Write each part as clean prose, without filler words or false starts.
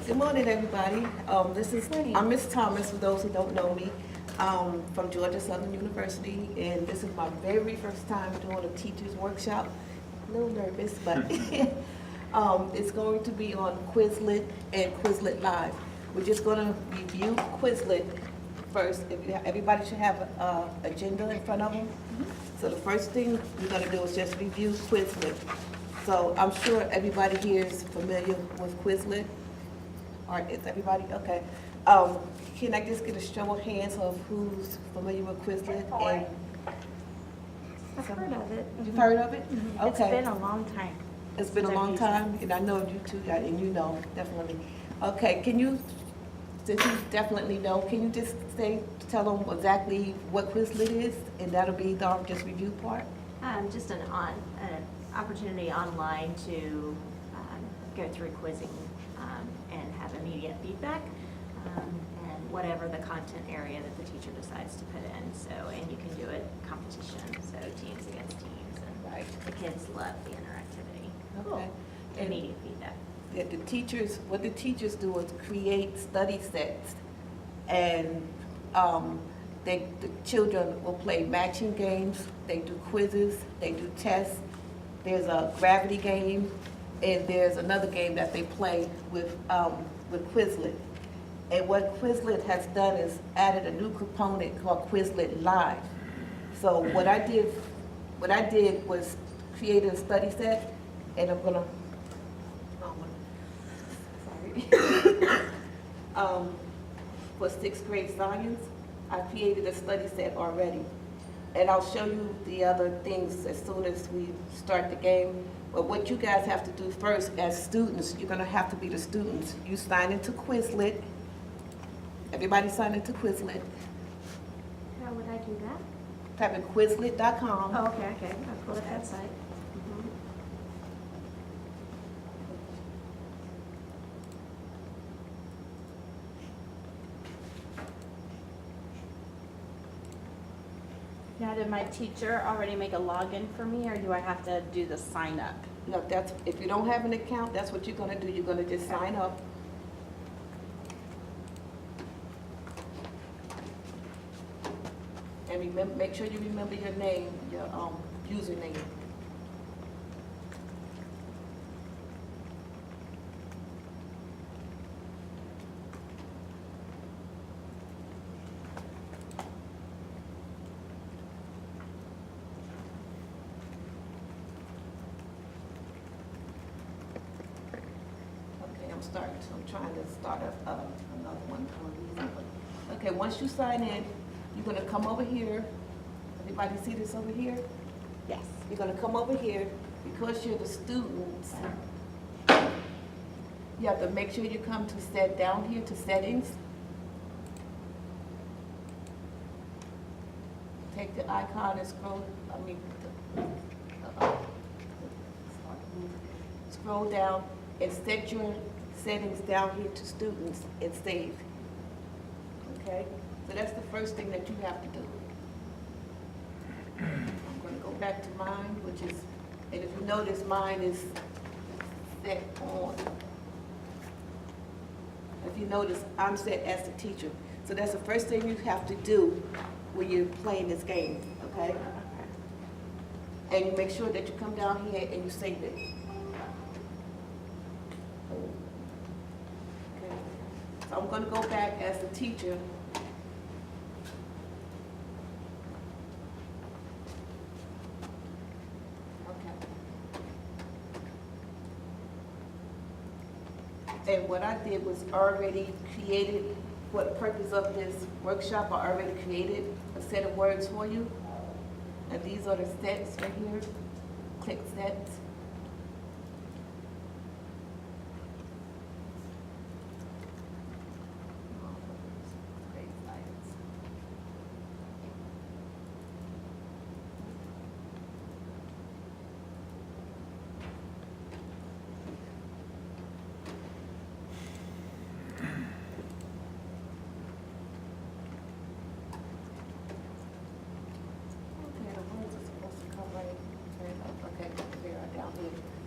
Good morning, everybody. I'm Miss Thomas, for those who don't know me, from Georgia Southern University, and this is my very first time doing a teacher's workshop. A little nervous, but it's going to be on Quizlet and Quizlet Live. We're just going to review Quizlet first. Everybody should have an agenda in front of them. So the first thing we're going to do is just review Quizlet. So I'm sure everybody here is familiar with Quizlet. All right, is everybody? Okay. Can I just get a show of hands of who's familiar with Quizlet? And I've heard of it. you've heard of it? Mhm. Okay. It's been a long time. It's been a long time, and I know you too, and you know, definitely. Okay, can you, since you definitely know, can you just tell them exactly what Quizlet is? And that'll be the just review part? Just an opportunity online to go through quizzing and have immediate feedback, and whatever the content area that the teacher decides to put in. So, and you can do it competition, so teams against teams, and Right. the kids love the interactivity. Okay. And Immediate feedback. what the teachers do is create study sets, and the children will play matching games, they do quizzes, they do tests. There's a gravity game, and there's another game that they play with Quizlet. And what Quizlet has done is added a new component called Quizlet Live. So what I did was create a study set, and I'm gonna, sorry. For sixth grade science, I created a study set already. And I'll show you the other things as soon as we start the game. But what you guys have to do first as students, you're gonna have to be the students. You sign into Quizlet. Everybody sign into Quizlet. How would I do that? Type in Quizlet.com. Oh, okay. I'll pull up that site. Now, did my teacher already make a login for me, or do I have to do the sign up? No, if you don't have an account, that's what you're gonna do. You're gonna just sign up. And remember, make sure you remember your name, your username. I'm trying to start another one. Okay, once you sign in, you're gonna come over here. Everybody see this over here? Yes. You're gonna come over here. Because you're the students, you have to make sure you come to down here to settings. Take the icon and scroll down and set your settings down here to students and save. Okay? So that's the first thing that you have to do. I'm going to go back to mine, which is, and if you notice, mine is set on. If you notice, I'm set as the teacher. So that's the first thing you have to do when you're playing this game, okay? And you make sure that you come down here and you save it. So I'm going to go back as the teacher. Okay. And what I did was already created, for the purpose of this workshop, I already created a set of words for you. And these are the sets right here. Click sets.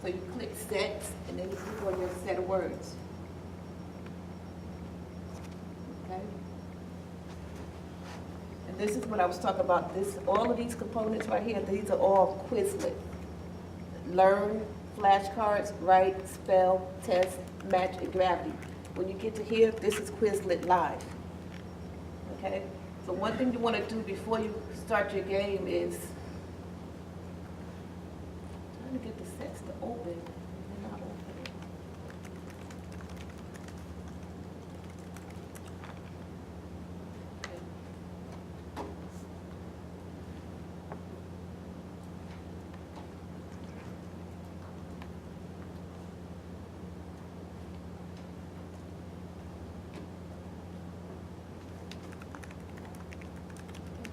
So you click sets, and then you click on your set of words. Okay? And this is what I was talking about. All of these components right here, these are all Quizlet. Learn, flashcards, write, spell, test, match, and gravity. When you get to here, this is Quizlet Live. Okay? So one thing you want to do before you start your game is trying to get the sets to open. They're not opening. Okay.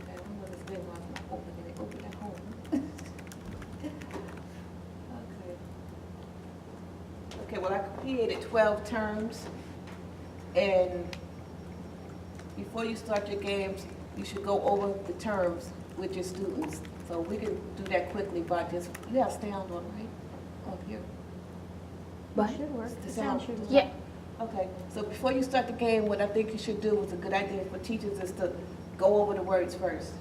Okay, I don't understand why it's not opening. They open at home. Okay. Okay, well, I created 12 terms, and before you start your games, you should go over the terms with your students. So we can do that quickly by just, you have sound on, right? Up here. What? Should work. The The sound sound. should work. Yeah. Okay, so before you start the game, what I think you should do is a good idea for teachers is to go over the words first.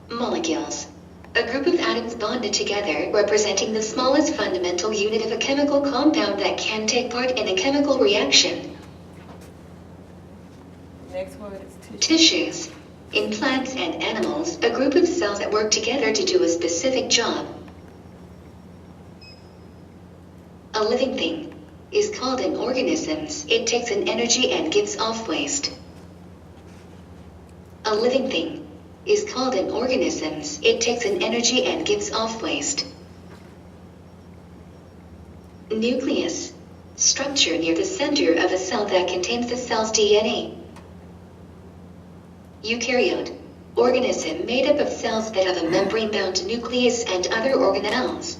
Molecules. A group of atoms bonded together, representing the smallest fundamental unit of a chemical compound that can take part in a chemical reaction. Next word is tissue. Tissues. In plants and animals, a group of cells that work together to do a specific job. A living thing is called an organism. It takes an energy and gives off waste. A living thing is called an organism. It takes an energy and gives off waste. Nucleus. Structure near the center of a cell that contains the cell's DNA. Eukaryote. Organism made up of cells that have a membrane-bound nucleus and other organelles.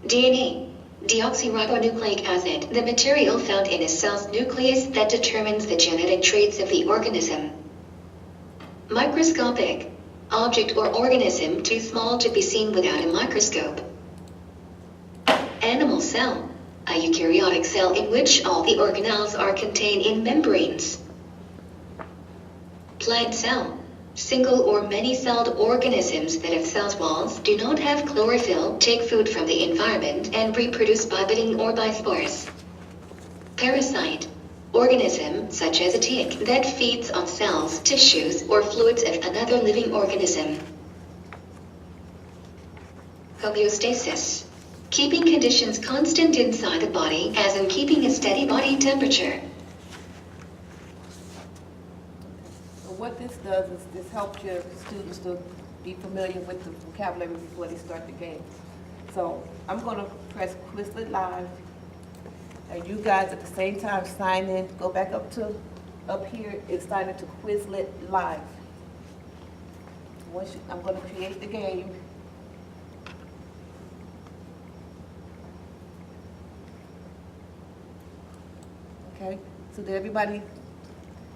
DNA. Deoxyribonucleic acid, the material found in a cell's nucleus that determines the genetic traits of the organism. Microscopic. Object or organism too small to be seen without a microscope. Animal cell. A eukaryotic cell in which all the organelles are contained in membranes. Plant cell. Single or many-celled organisms that have cell walls, do not have chlorophyll, take food from the environment, and reproduce by budding or by spores. Parasite. Organism, such as a tick, that feeds on cells, tissues, or fluids of another living organism. Homeostasis. Keeping conditions constant inside the body, as in keeping a steady body temperature. So what this does is this helps your students to be familiar with the vocabulary before they start the game. So I'm going to press Quizlet Live, and you guys at the same time sign in, go back up here and sign into Quizlet Live. I'm going to create the game. Okay, so did everybody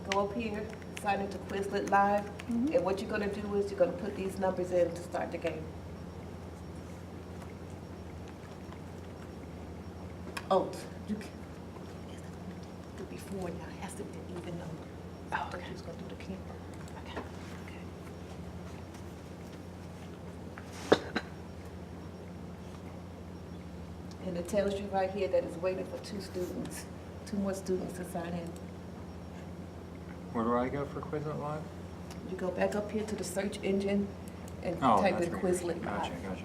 go up here, sign into Quizlet Live? And what you're gonna do is you're gonna put these numbers in to start the game. Oh, you can, do before now, it has to be an even number. Oh, okay. Who's gonna do the camera? Okay, okay. And it tells you right here that it's waiting for two more students to sign in. Where do I go for Quizlet Live? You go back up here to the search engine and Oh, type that's in right. Quizlet Gotcha, Live. gotcha.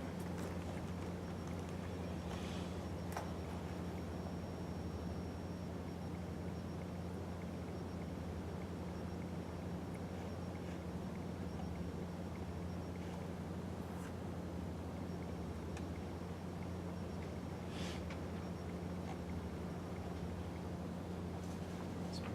That's me.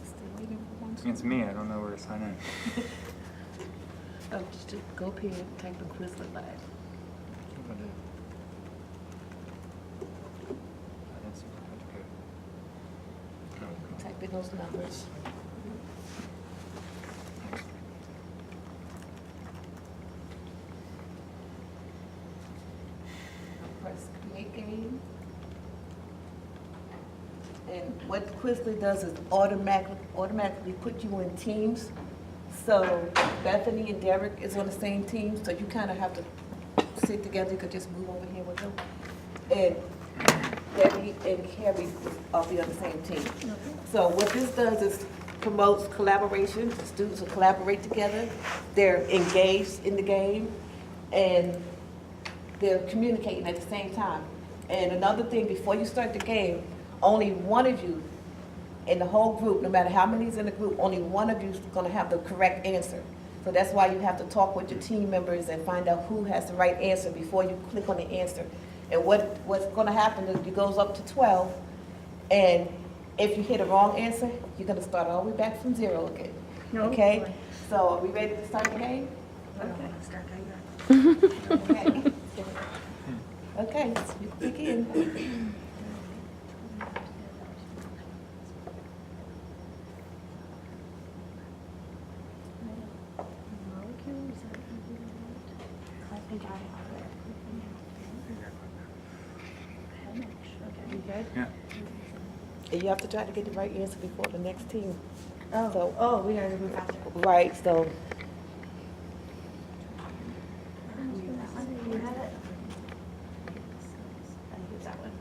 Still waiting for one It's me, I don't know where to sign in. Oh, just go up here and type in Quizlet Live. I did. I didn't see where I had to go. Oh, Type in those numbers. game. And what Quizly does is automatically put you in teams. So Bethany and Derek is on the same team, so you kind of have to sit together. You could just move over here with them. And Debbie and Carrie will be on the same team. So what this does is promotes collaboration. The students will collaborate together. They're engaged in the game, and they're communicating at the same time. And another thing, before you start the game, only one of you in the whole group, no matter how many is in the group, only one of you is going to have the correct answer. So that's why you have to talk with your team members and find out who has the right answer before you click on the answer. And what's going to happen is it goes up to 12, and if you hit a wrong answer, you're going to start all the way back from 0 again. Okay? So are we ready to start the game? Okay. Okay, you can begin. I think I have it. You good? Yeah. And you have to try to get the right answer before the next team. Oh, So- we gotta move faster. Right, so You have it? I think it's that one.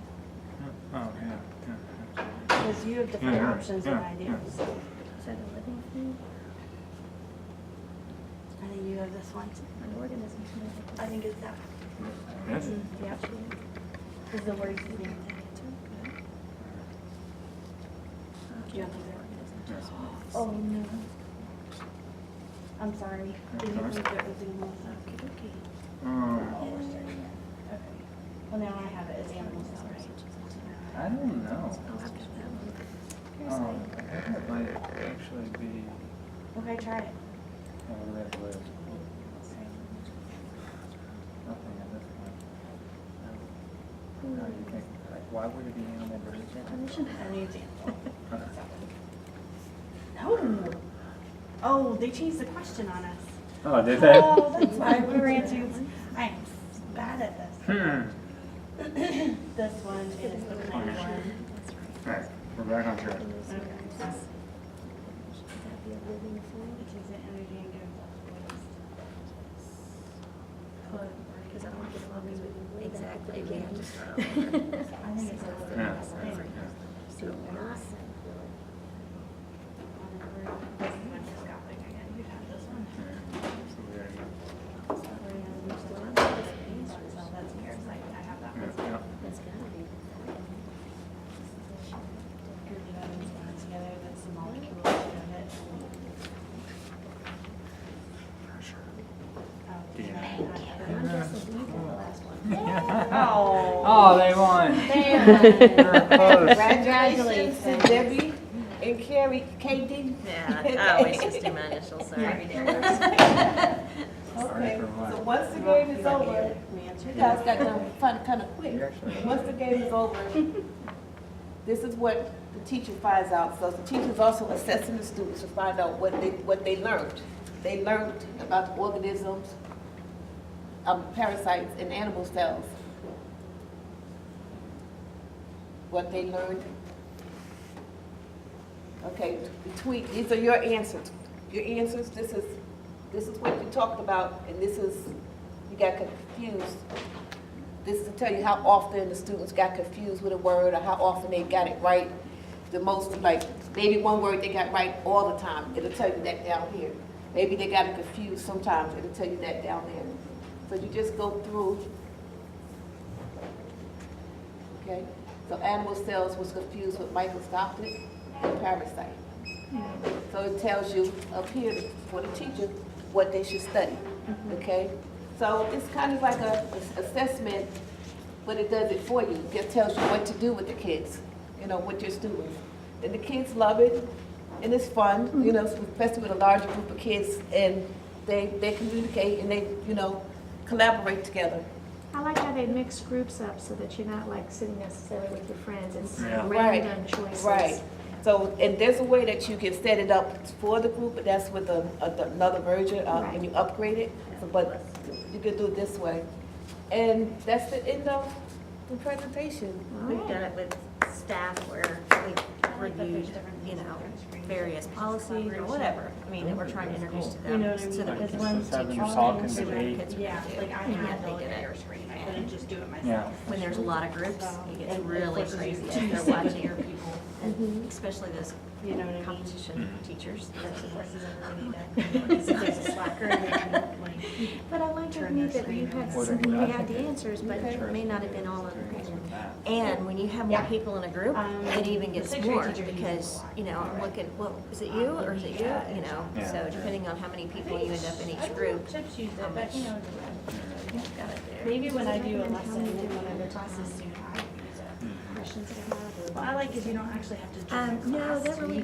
Oh, yeah. Because you have different Yeah, options than yeah, I do. yeah. So. Is that a living thing? I think you have this one. An organism. I think it's that. Yes? Yep. Is the word you need. You have the Yes. Oh, no. I'm sorry. Did you Sorry? think it was in Melissa? Okay. Okay. Well, now I have it as animal cell, right? I don't know. I think it might actually be, Okay, try it. red list. Nothing in this one. How do you think, like, why would it be animal versus? I need animal. Okay. No. Oh, they changed the question on us. Oh, did they? Oh, that's why we were answering. I'm bad at this. This one is the plain one. Alright, we're back on track. Okay. It is an energy and gives off waste. Exactly. I think it's a Yeah. This one just got like again. You have this one. So we already- So that's yours. Like I have that one. yeah, yeah. Group of atoms bound together. That's the molecule of it. Oh. Oh, they won. You're close. congratulations to Debbie and Carrie, KD. Yeah, I always just do my initials, sorry. Okay, so once the game is over, you guys got done kind of quick. You actually- Once the game is over, this is what the teacher finds out. So the teacher's also assessing the students to find out what they learned. They learned about the organisms, parasites, and animal cells. What they learned. Okay, these are your answers. Your answers, this is what you talked about, and this is, you got confused. This is to tell you how often the students got confused with a word, or how often they got it right. The most, like, maybe one word they got right all the time. It'll tell you that down here. Maybe they got it confused sometimes. It'll tell you that down there. So you just go through. Okay? So animal cells was confused with microscopic and parasite. So it tells you up here for the teacher what they should study. Okay? So it's kind of like a assessment, but it does it for you. It just tells you what to do with the kids, with your students. And the kids love it, and it's fun, especially with a larger group of kids, and they communicate and they, collaborate together. I like how they mix groups up so that you're not like sitting necessarily with your friends and Yeah. random choices. Right. So, and there's a way that you can set it up for the group, but that's with another version when you upgrade it. So, but you can do it this way. And that's the end of The presentation. We've done it with staff where we've reviewed, you know, various policies or whatever. I mean, that we're trying to introduce to them. You know what I mean? So that Because we when can Just have teach them them talk and see what our debate. kids are Yeah, gonna do. like I And had yet the they did entire it. screen, I couldn't just do it myself. Yeah. When there's a lot of groups, it gets And really forces crazy you as to they're sit with watching your people. and especially those You know what I mean? competition teachers. That's the forces everybody that, because there's a slacker and they can like. But I like to Turn meet the that you screen had, on. some- you had the answers, but it may not have been all in agreement. And when you have more Yeah. people in a group, it even gets sixth grade more teacher uses because, a lot. you know, I'm looking, well, is it you or is it you? You know, Yeah. so depending on how many people you end up in each group, Chips use how it, but you know. you've got it there. Maybe when I do a lesson in one of the classes soon, I use it. Questions that I have. Well, I like because you don't actually have to join No, class that to really